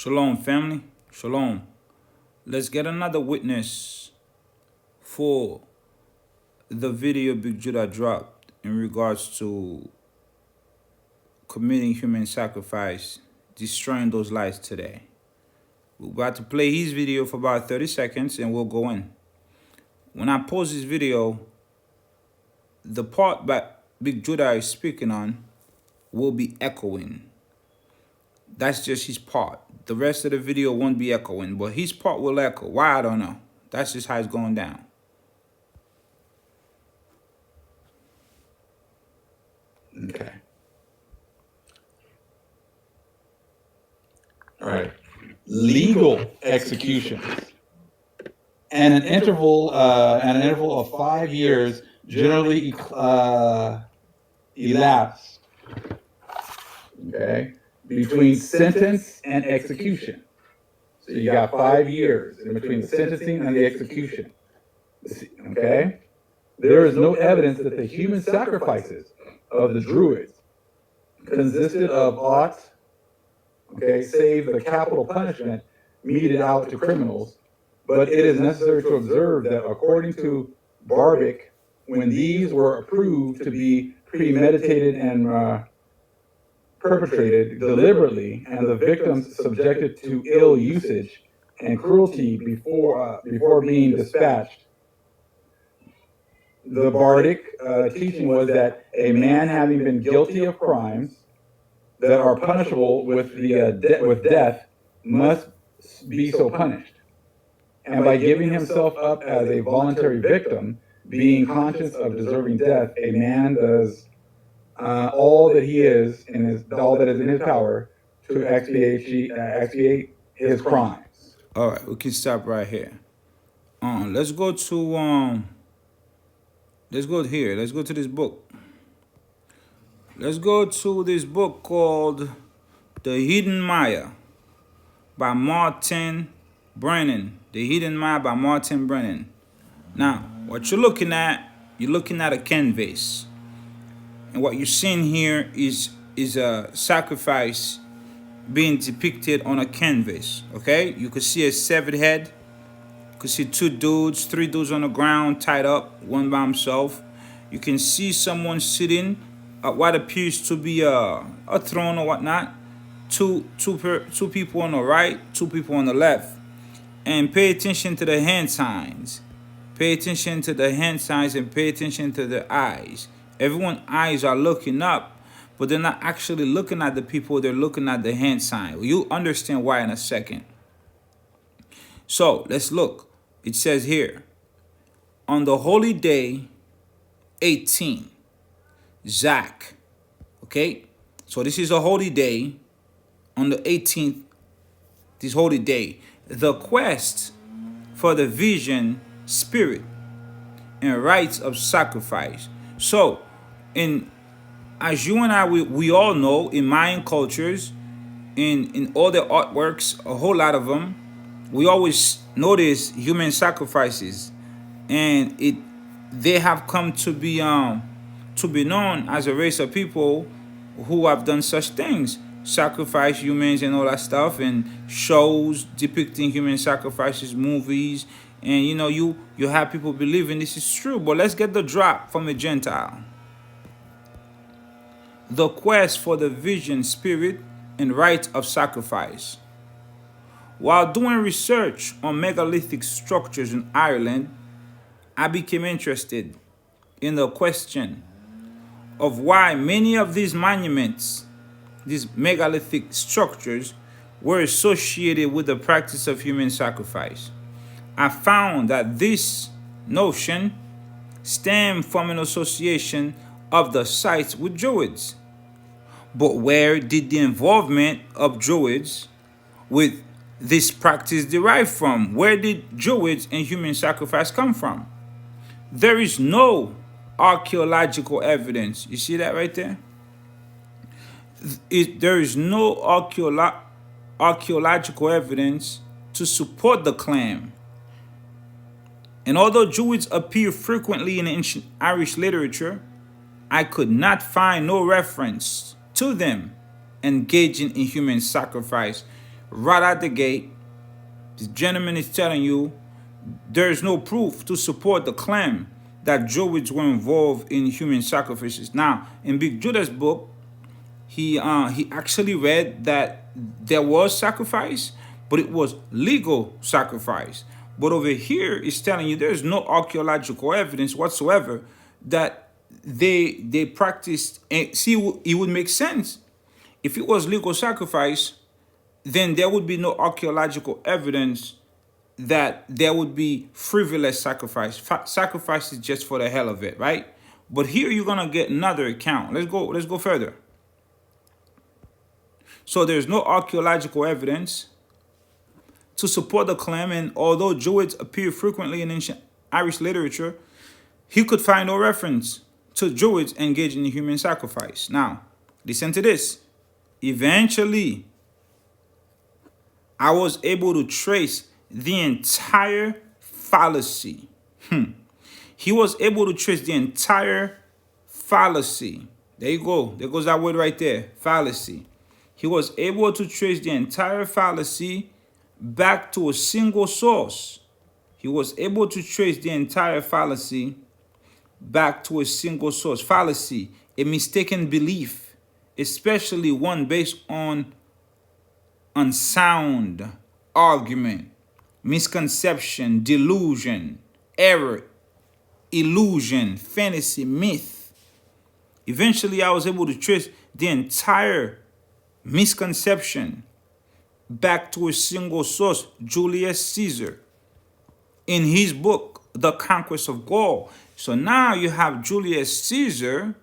Shalom, family. Shalom. Let's get another witness for the video Big Judah dropped in regards to committing human sacrifice, destroying those lives today. We're about to play his video for about 30 seconds and we'll go in. When I pause this video, the part that Big Judah is speaking on will be echoing. That's just his part. The rest of the video won't be echoing, but his part will echo. Why, I don't know. That's just how it's going down. Okay. All right. Legal executions. And an interval of 5 years generally elapsed. Okay. Between sentence and execution. So you got 5 years in between the sentencing and the execution. Okay? There is no evidence that the human sacrifices of the Druids consisted of aught, okay, save the capital punishment meted out to criminals. But it is necessary to observe that according to Barbic, when these were approved to be premeditated and perpetrated deliberately, and the victims subjected to ill usage and cruelty before being dispatched. The Bardic teaching was that a man having been guilty of crimes that are punishable with with death must be so punished. And by giving himself up as a voluntary victim, being conscious of deserving death, a man does all that he is all that is in his power to expiate his crimes. All right, we can stop right here. Let's go to let's go here. Let's go to this book. Let's go to this book called The Hidden Maya by Martin Brennan. The Hidden Maya by Martin Brennan. Now, what you're looking at a canvas. And what you're seeing here is a sacrifice being depicted on a canvas, okay? You could see a severed head. You could see three dudes on the ground tied up, one by himself. You can see someone sitting at what appears to be a throne or whatnot. Two people on the right, 2 people on the left. And pay attention to the hand signs. Pay attention to the hand signs and pay attention to the eyes. Everyone's eyes are looking up, but they're not actually looking at the people. They're looking at the hand sign. You'll understand why in a second. So let's look. It says here, on the holy day 18, Zach. Okay? So this is a holy day. On the 18th, this holy day, the quest for the vision, spirit, and rites of sacrifice. So, as you and I, we all know, in Mayan cultures, in all their artworks, a whole lot of them, we always notice human sacrifices, and they have come to be known as a race of people who have done such things, sacrifice humans and all that stuff, and shows depicting human sacrifices, movies, and you have people believing this is true. But let's get the drop from a Gentile. The quest for the vision, spirit, and rite of sacrifice. While doing research on megalithic structures in Ireland, I became interested in the question of why many of these monuments, these megalithic structures, were associated with the practice of human sacrifice. I found that this notion stemmed from an association of the sites with Druids. But where did the involvement of Druids with this practice derive from? Where did Druids and human sacrifice come from? There is no archaeological evidence. You see that right there? There is no archaeological evidence to support the claim. And although Druids appear frequently in ancient Irish literature, I could not find no reference to them engaging in human sacrifice right out the gate, this gentleman is telling you there is no proof to support the claim that Druids were involved in human sacrifices. Now, in Big Judah's book, he actually read that there was sacrifice, but it was legal sacrifice. But over here, it's telling you there's no archaeological evidence whatsoever that they practiced. And see, it would make sense if it was legal sacrifice. Then there would be no archaeological evidence that there would be frivolous sacrifice. Sacrifice is just for the hell of it, right? But here you're gonna get another account. Let's go further. So there's no archaeological evidence to support the claim, and although Druids appear frequently in ancient Irish literature, he could find no reference to Druids engaging in human sacrifice. Now, listen to this. Eventually, I was able to trace the entire fallacy. He was able to trace the entire fallacy. There you go. There goes that word right there, fallacy. He was able to trace the entire fallacy back to a single source. He was able to trace the entire fallacy back to a single source. Fallacy, a mistaken belief, especially one based on unsound argument, misconception, delusion, error, illusion, fantasy, myth. Eventually, I was able to trace the entire misconception back to a single source, Julius Caesar, in his book, The Conquest of Gaul. So now you have Julius Caesar,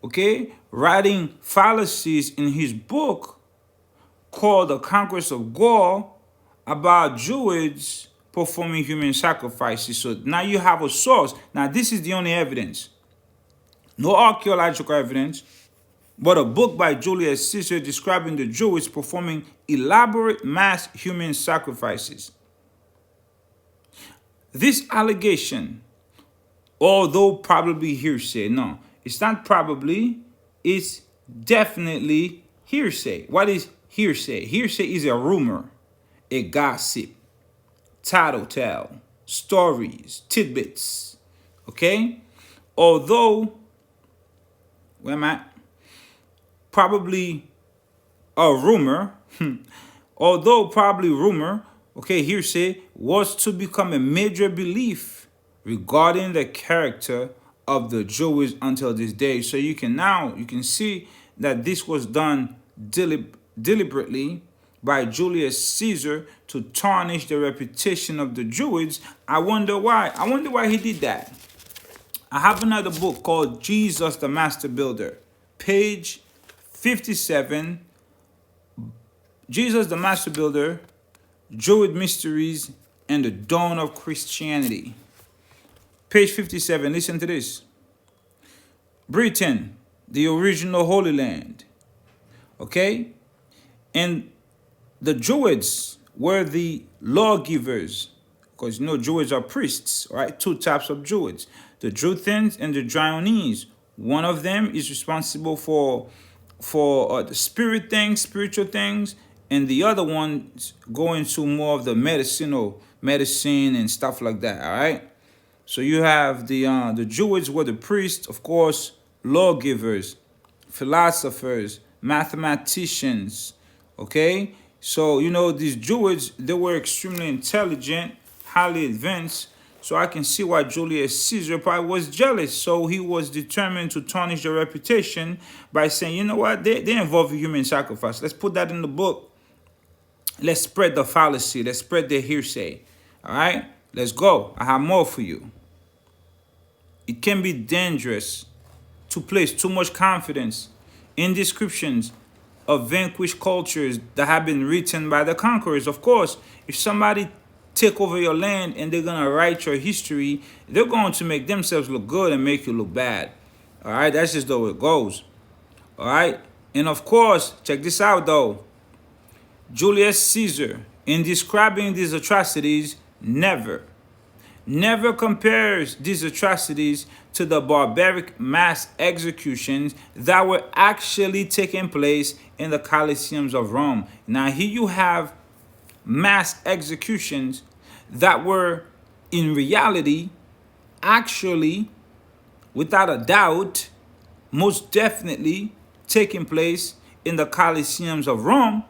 okay, writing fallacies in his book called The Conquest of Gaul about Druids performing human sacrifices. So now you have a source. Now this is the only evidence. No archaeological evidence, but a book by Julius Caesar describing the Druids performing elaborate mass human sacrifices. This allegation, although probably hearsay, no, it's not probably, it's definitely hearsay. What is hearsay? Hearsay is a rumor, a gossip, tattletale, stories, tidbits, okay? Although, where am I? Probably a rumor, although probably rumor, okay, hearsay, was to become a major belief regarding the character of the Druids until this day. So you can see that this was done deliberately by Julius Caesar to tarnish the reputation of the Druids. I wonder why. I wonder why he did that. I have another book called Jesus the Master Builder, page 57. Jesus the Master Builder, Druid Mysteries and the Dawn of Christianity. Page 57, listen to this. Britain, the original Holy Land. Okay? And the Druids were the lawgivers. Because Druids are priests, right? Two types of Druids. The Druthans and the Drionese. One of them is responsible for the spiritual things, and the other ones go into more of the medicine and stuff like that, all right? So you have the Druids were the priests, of course, lawgivers, philosophers, mathematicians, okay? So, these Druids, they were extremely intelligent, highly advanced. So I can see why Julius Caesar probably was jealous. So he was determined to tarnish their reputation by saying, you know what, they involve human sacrifice. Let's put that in the book. Let's spread the fallacy. Let's spread the hearsay. All right, let's go. I have more for you. It can be dangerous to place too much confidence in descriptions of vanquished cultures that have been written by the conquerors. Of course, if somebody take over your land and they're going to write your history, they're going to make themselves look good and make you look bad. All right, that's just the way it goes. All right, and of course, check this out though. Julius Caesar, in describing these atrocities, never never compares these atrocities to the barbaric mass executions that were actually taking place in the Colosseums of Rome. Now, here you have mass executions that were in reality, actually, without a doubt, most definitely taking place in the Colosseums of Rome.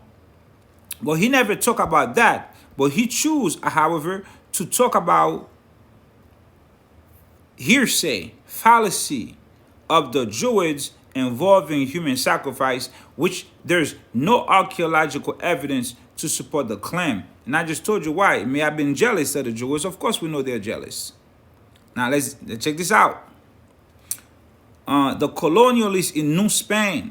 But he never talked about that. But he chose, however, to talk about hearsay, fallacy of the Druids involving human sacrifice, which there's no archaeological evidence to support the claim. And I just told you why. It may have been jealous of the Druids. Of course, we know they're jealous. Now let's check this out. The colonialists in New Spain.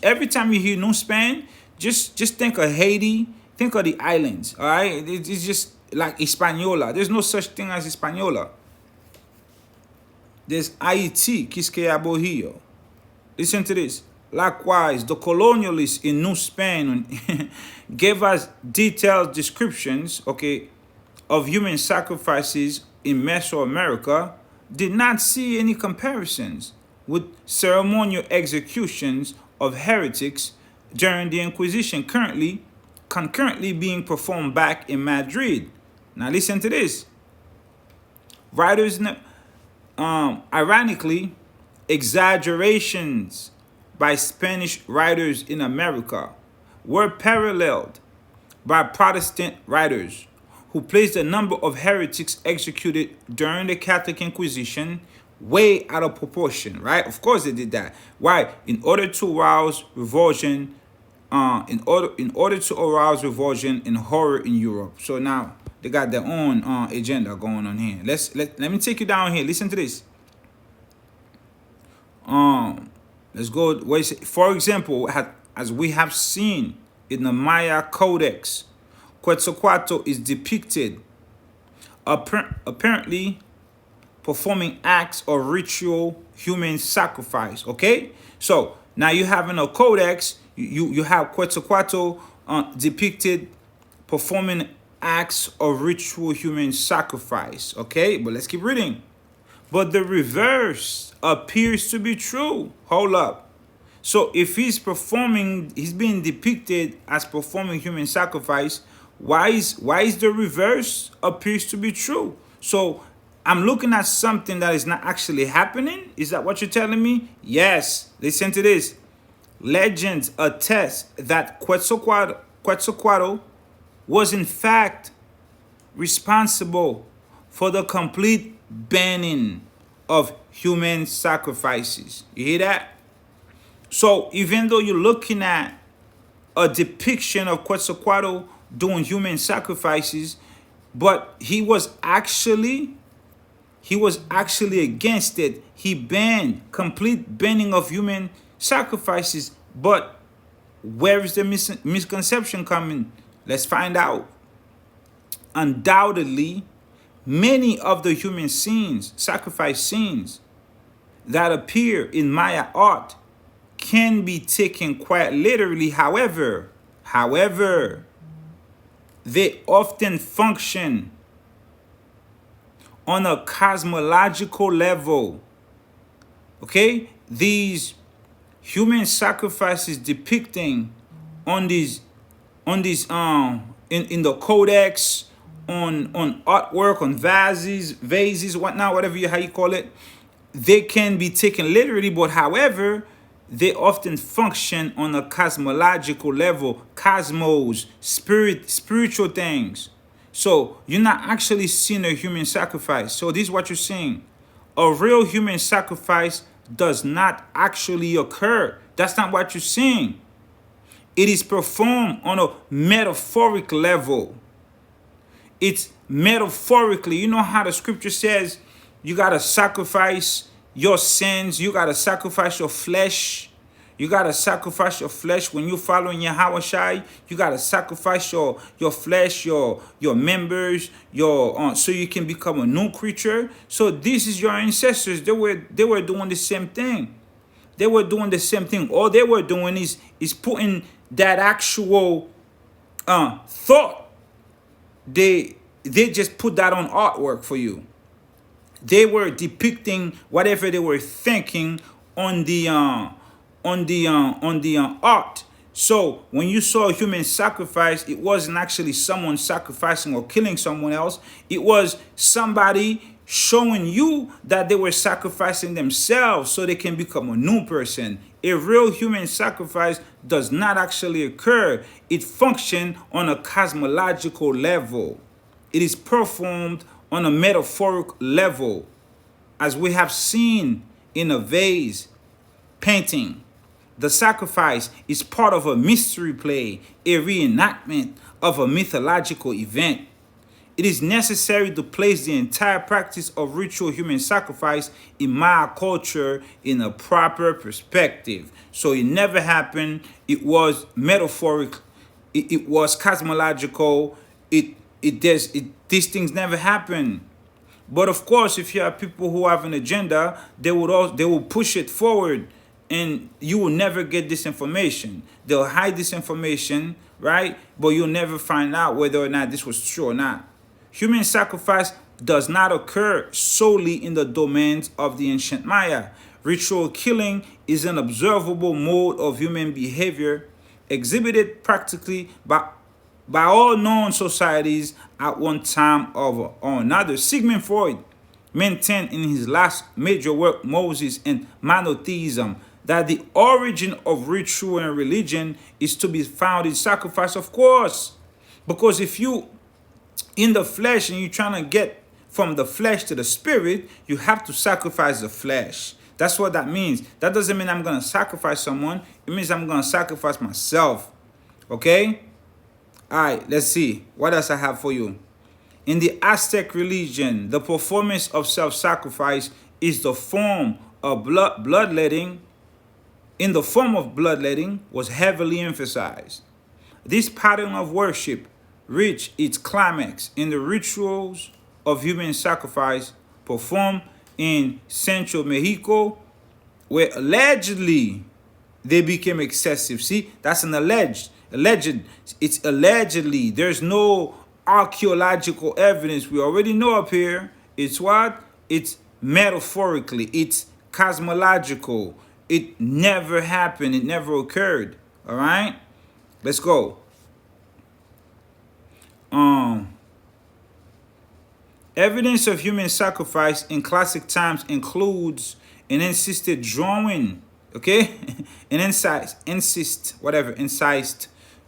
Every time you hear New Spain, just think of Haiti, think of the islands. All right, it's just like Hispaniola. There's no such thing as Hispaniola. There's Haiti, Quisqueya-Bohio. Listen to this. Likewise, the colonialists in New Spain gave us detailed descriptions, okay, of human sacrifices in Mesoamerica, did not see any comparisons with ceremonial executions of heretics during the Inquisition concurrently being performed back in Madrid. Now listen to this. Writers, ironically, exaggerations by Spanish writers in America were paralleled by Protestant writers who placed the number of heretics executed during the Catholic Inquisition way out of proportion, right? Of course they did that. Why? In order to arouse revulsion, in order to arouse revulsion and horror in Europe. So now they got their own agenda going on here. Let me take you down here. Listen to this. Let's go. For example, as we have seen in the Maya Codex, Quetzalcoatl is depicted apparently performing acts of ritual human sacrifice. Okay, so now you have in a codex, you have Quetzalcoatl depicted performing acts of ritual human sacrifice. Okay, but let's keep reading. But the reverse appears to be true. Hold up. So if he's being depicted as performing human sacrifice, why is the reverse appears to be true? So I'm looking at something that is not actually happening. Is that what you're telling me? Yes. Listen to this. Legends attest that Quetzalcoatl was in fact responsible for the complete banning of human sacrifices. You hear that? So even though you're looking at a depiction of Quetzalcoatl doing human sacrifices, but he was actually against it. He banned complete banning of human sacrifices. But where is the misconception coming? Let's find out. Undoubtedly, many of the human scenes, sacrifice scenes, that appear in Maya art can be taken quite literally. However, they often function on a cosmological level. Okay? These human sacrifices depicting in the codex, on artwork, on vases, whatnot, how you call it, they can be taken literally, but however, they often function on a cosmological level, cosmos, spiritual things. So you're not actually seeing a human sacrifice. So this is what you're seeing. A real human sacrifice does not actually occur. That's not what you're seeing. It is performed on a metaphoric level. It's metaphorically. You know how the scripture says you got to sacrifice your sins. You got to sacrifice your flesh. You got to sacrifice your flesh when you're following Yahushua. You got to sacrifice your flesh, your members, so you can become a new creature. So this is your ancestors. They were doing the same thing. They were doing the same thing. All they were doing is putting that actual thought. They they just put that on artwork for you. They were depicting whatever they were thinking on the art. So when you saw a human sacrifice, it wasn't actually someone sacrificing or killing someone else. It was somebody showing you that they were sacrificing themselves so they can become a new person. A real human sacrifice does not actually occur. It functions on a cosmological level. It is performed on a metaphoric level, as we have seen in a vase painting. The sacrifice is part of a mystery play, a reenactment of a mythological event. It is necessary to place the entire practice of ritual human sacrifice in Maya culture in a proper perspective. So it never happened. It was metaphoric. It was cosmological. These things never happen. But of course, if you have people who have an agenda, they will push it forward, and you will never get this information. They'll hide this information, right? But you'll never find out whether or not this was true or not. Human sacrifice does not occur solely in the domains of the ancient Maya. Ritual killing is an observable mode of human behavior exhibited practically by all known societies at one time or another. Sigmund Freud maintained in his last major work, Moses and Monotheism, that the origin of ritual and religion is to be found in sacrifice, of course. Because if you in the flesh and you're trying to get from the flesh to the spirit, you have to sacrifice the flesh. That's what that means. That doesn't mean I'm going to sacrifice someone. It means I'm going to sacrifice myself. Okay? All right, let's see. What else I have for you? In the Aztec religion, the performance of self-sacrifice is the form of bloodletting. In the form of bloodletting was heavily emphasized. This pattern of worship reached its climax in the rituals of human sacrifice performed in Central Mexico, where allegedly they became excessive. See, that's an alleged. It's allegedly. There's no archaeological evidence. We already know up here. It's what? It's metaphorically. It's cosmological. It never happened. It never occurred. All right? Let's go. Evidence of human sacrifice in classic times includes an insisted drawing, okay? An incised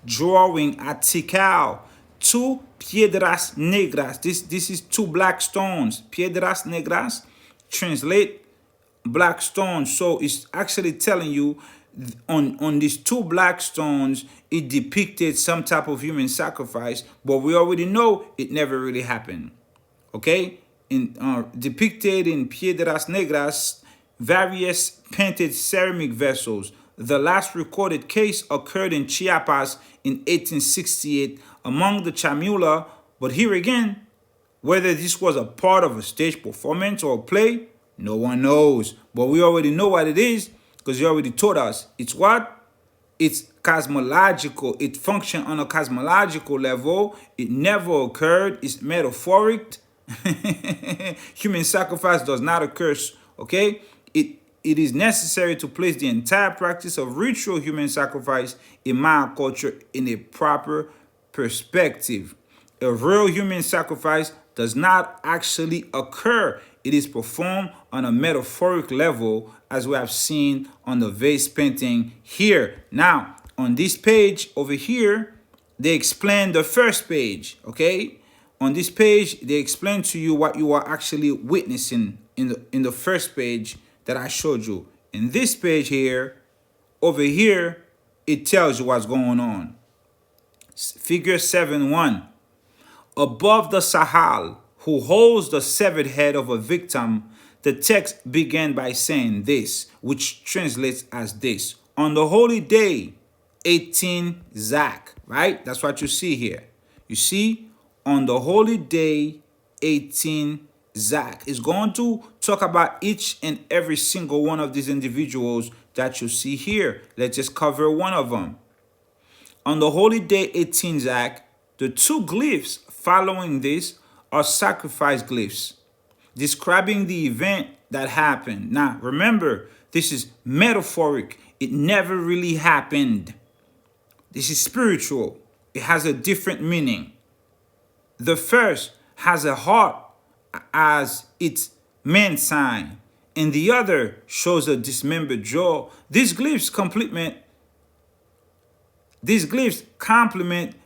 drawing at Tikal, two piedras negras. This is two black stones. Piedras negras translate black stones. So it's actually telling you on these two black stones, it depicted some type of human sacrifice, but we already know it never really happened. Okay? Depicted in Piedras Negras, various painted ceramic vessels. The last recorded case occurred in Chiapas in 1868 among the Chamula, but here again, whether this was a part of a stage performance or a play, no one knows. But we already know what it is because you already told us. It's what? It's cosmological. It functions on a cosmological level. It never occurred. It's metaphoric. Human sacrifice does not occur, okay? It is necessary to place the entire practice of ritual human sacrifice in Maya culture in a proper perspective. A real human sacrifice does not actually occur. It is performed on a metaphoric level, as we have seen on the vase painting here. Now, on this page over here, they explain the first page, okay? On this page, they explain to you what you are actually witnessing in the first page that I showed you. In this page here, over here, it tells you what's going on. Figure 7.1. Above the Sahal, who holds the severed head of a victim, the text began by saying this, which translates as this. On the holy day, 18 Zak, right? That's what you see here. You see, on the holy day, 18 Zak. Is going to talk about each and every single one of these individuals that you see here. Let's just cover one of them. On the holy day, 18 Zak, the two glyphs following this are sacrifice glyphs describing the event that happened. Now, remember, this is metaphoric. It never really happened. This is spiritual. It has a different meaning. The first has a heart as its main sign, and the other shows a dismembered jaw. These glyphs complement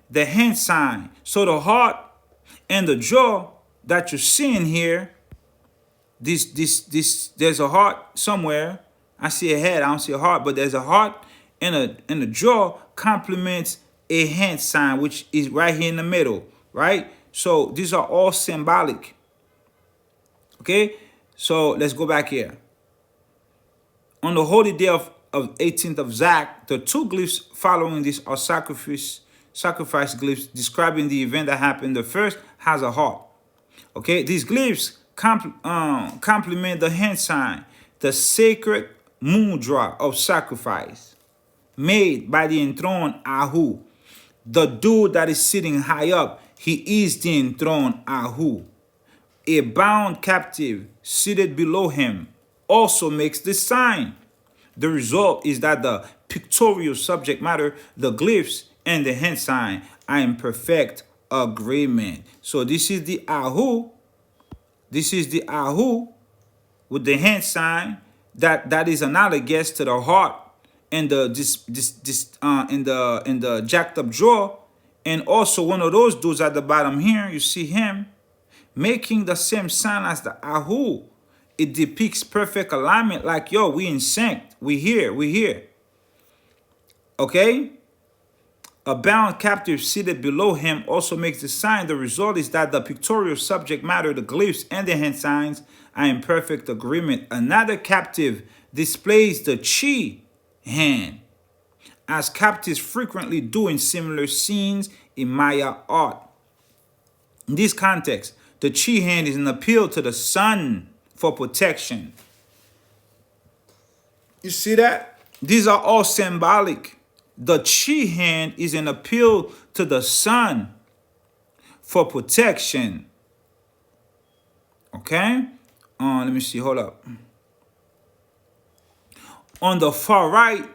the hand sign. So the heart and the jaw that you're seeing here, there's a heart somewhere. I see a head, I don't see a heart, but there's a heart and a jaw complements a hand sign, which is right here in the middle, right? So these are all symbolic. Okay, so let's go back here. On the holy day of 18th of Zach, the two glyphs following this are sacrifice glyphs describing the event that happened. The first has a heart. Okay, these glyphs complement the hand sign, the sacred mudra of sacrifice made by the enthroned Ahu. The dude that is sitting high up, he is the enthroned Ahu. A bound captive seated below him also makes this sign. The result is that the pictorial subject matter, the glyphs, and the hand sign are in perfect agreement. So this is the Ahu. This is the Ahu with the hand sign that is analogous to the heart and the in the jacked up jaw, and also one of those dudes at the bottom here. You see him making the same sign as the Ahu. It depicts perfect alignment, like, yo, we in sync. We here. Okay? A bound captive seated below him also makes the sign. The result is that the pictorial subject matter, the glyphs, and the hand signs are in perfect agreement. Another captive displays the chi hand, as captives frequently do in similar scenes in Maya art. In this context, the chi hand is an appeal to the sun for protection. You see that? These are all symbolic. The chi hand is an appeal to the sun for protection. Okay? Let me see. Hold up. On the far right,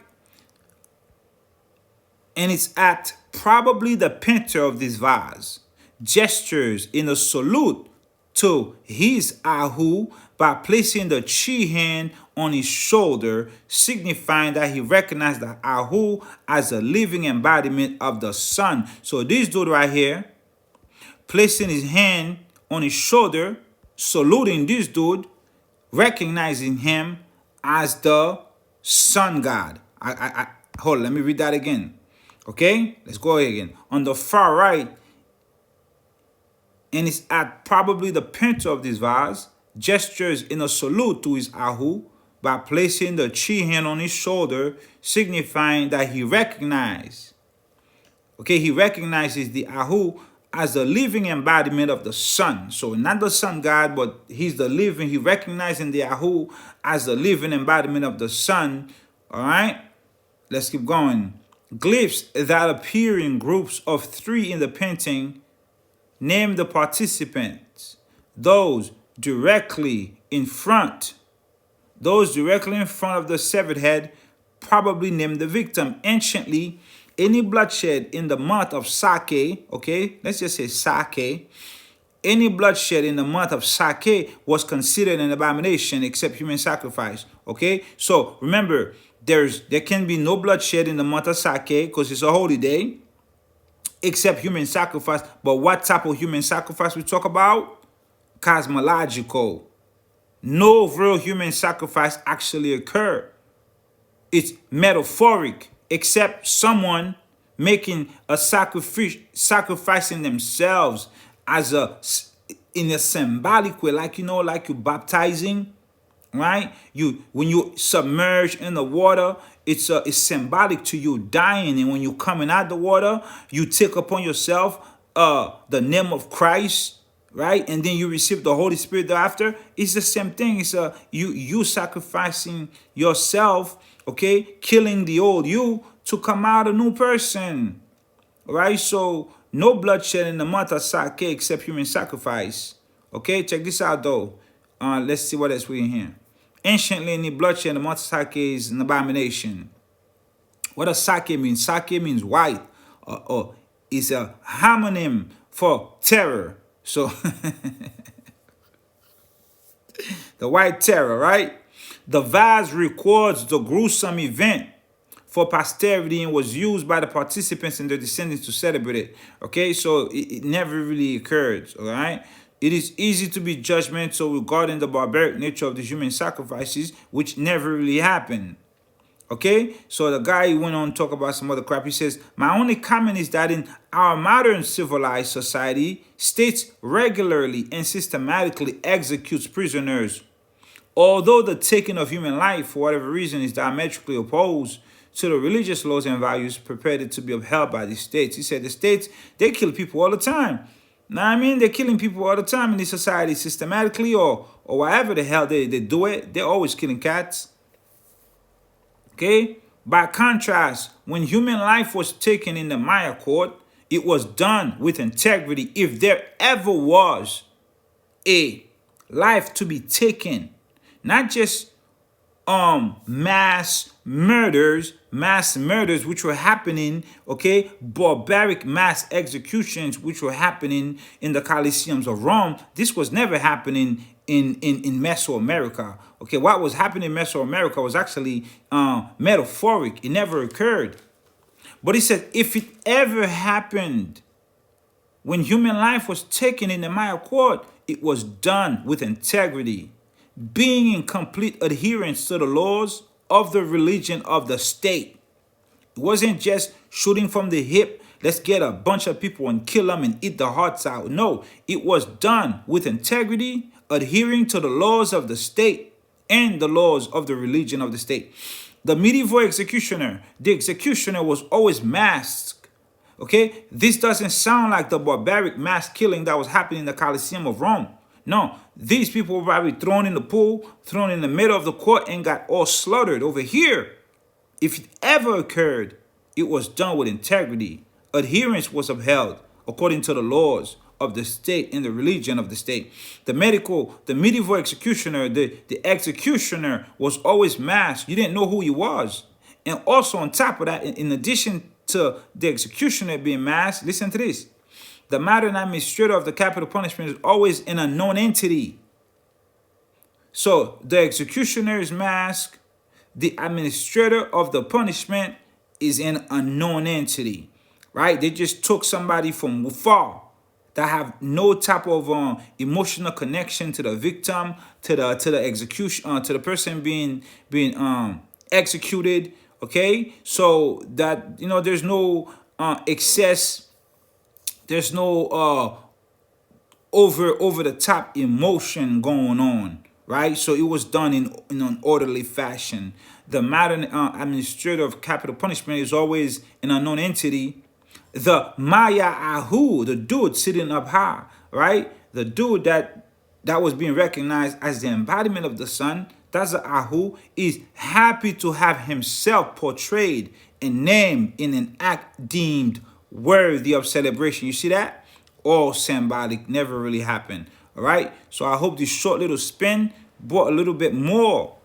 and it's at probably the painter of this vase, gestures in a salute to his Ahu by placing the chi hand on his shoulder, signifying that he recognized the Ahu as a living embodiment of the sun. So this dude right here, placing his hand on his shoulder, saluting this dude, recognizing him as the sun god. Hold on, let me read that again. Okay, let's go again. On the far right, and it's at probably the painter of this vase, gestures in a salute to his Ahu by placing the chi hand on his shoulder, signifying that he recognizes the Ahu as the living embodiment of the sun. So not the sun god, but he's the living, he recognizing the Ahu as the living embodiment of the sun. All right, let's keep going. Glyphs that appear in groups of 3 in the painting name the participants. Those directly in front of the severed head probably named the victim. Anciently, any bloodshed in the month of Sake, okay, let's just say Sake, any bloodshed in the month of Sake was considered an abomination except human sacrifice, okay? So remember, there can be no bloodshed in the month of Sake because it's a holy day, except human sacrifice. But what type of human sacrifice we talk about? Cosmological. No real human sacrifice actually occurred. It's metaphoric, except someone making a sacrifice, sacrificing themselves in a symbolic way, like, you know, like you baptizing, right? When you submerge in the water, it's symbolic to you dying, and when you coming out the water, you take upon yourself the name of Christ, right? And then you receive the Holy Spirit thereafter. It's the same thing. It's you sacrificing yourself, okay, killing the old you to come out a new person, right? So no bloodshed in the month of Sake except human sacrifice. Okay, check this out though. Let's see what else we in here. Anciently, any bloodshed in the month of Sake is an abomination. What does sake mean? Sake means white, or is a homonym for terror. So the white terror, right? The vase records the gruesome event for posterity and was used by the participants and their descendants to celebrate it. Okay, so it never really occurred. All right. It is easy to be judgmental regarding the barbaric nature of the human sacrifices, which never really happened. Okay, so the guy went on to talk about some other crap. He says, my only comment is that in our modern civilized society, states regularly and systematically executes prisoners. Although the taking of human life, for whatever reason, is diametrically opposed to the religious laws and values prepared to be upheld by the states. He said the states, they kill people all the time. Now, I mean, they're killing people all the time in this society systematically or whatever the hell they do it. They're always killing cats. Okay? By contrast, when human life was taken in the Maya court, it was done with integrity. If there ever was a life to be taken, not just mass murders which were happening, okay, barbaric mass executions which were happening in the Colosseums of Rome. This was never happening in Mesoamerica. Okay, what was happening in Mesoamerica was actually metaphoric. It never occurred. But he said if it ever happened when human life was taken in the Maya court, it was done with integrity, being in complete adherence to the laws of the religion of the state. It wasn't just shooting from the hip, let's get a bunch of people and kill them and eat their hearts out. No, it was done with integrity, adhering to the laws of the state and the laws of the religion of the state. The medieval executioner, the executioner was always masked. Okay, this doesn't sound like the barbaric mass killing that was happening in the Colosseum of Rome. No, these people were probably thrown in the pool, thrown in the middle of the court, and got all slaughtered. Over here, if it ever occurred, it was done with integrity. Adherence was upheld according to the laws of the state and the religion of the state. The medieval executioner, the executioner was always masked. You didn't know who he was. And also on top of that, in addition to the executioner being masked, listen to this. The modern administrator of the capital punishment is always an unknown entity. So the executioner is masked. The administrator of the punishment is an unknown entity, right? They just took somebody from far that have no type of emotional connection to the victim, to the execution, to the person being executed. Okay, so that there's no excess. There's no over the top emotion going on, right? So it was done in an orderly fashion. The modern administrator of capital punishment is always an unknown entity. The Maya Ahu, the dude sitting up high, right? The dude that was being recognized as the embodiment of the sun, that's the Ahu, is happy to have himself portrayed and named in an act deemed worthy of celebration. You see that? All symbolic, never really happened. All right. So I hope this short little spin brought a little bit more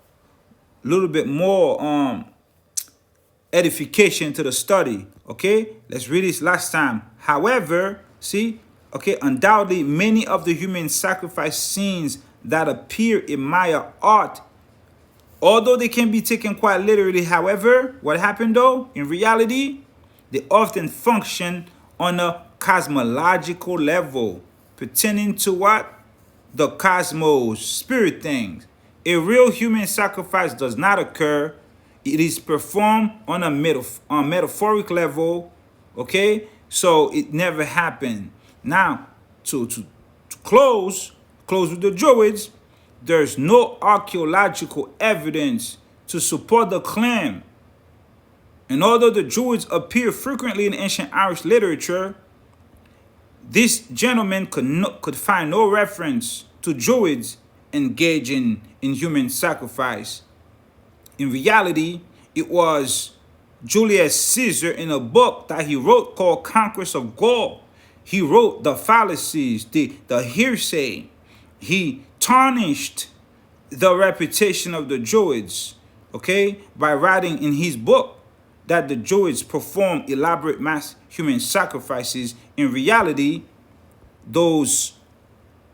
edification to the study. Okay, let's read this last time. However, see, okay, undoubtedly many of the human sacrifice scenes that appear in Maya art, although they can be taken quite literally, however, what happened though, in reality, they often function on a cosmological level, pertaining to what? The cosmos, spirit things. A real human sacrifice does not occur. It is performed on a metaphoric level, okay? So it never happened. Now, to close with the Druids, there's no archaeological evidence to support the claim. And although the Druids appear frequently in ancient Irish literature, this gentleman could find no reference to Druids engaging in human sacrifice. In reality, it was Julius Caesar in a book that he wrote called Conquest of Gaul. He wrote the fallacies, the hearsay. He tarnished the reputation of the Druids, okay, by writing in his book that the Druids performed elaborate mass human sacrifices. In reality, those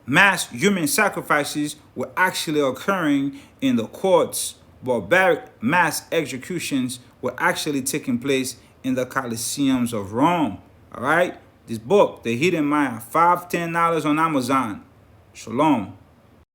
mass human sacrifices were actually occurring in the courts. Barbaric mass executions were actually taking place in the Colosseums of Rome. All right? This book, The Hidden Maya, $5, $10 on Amazon. Shalom.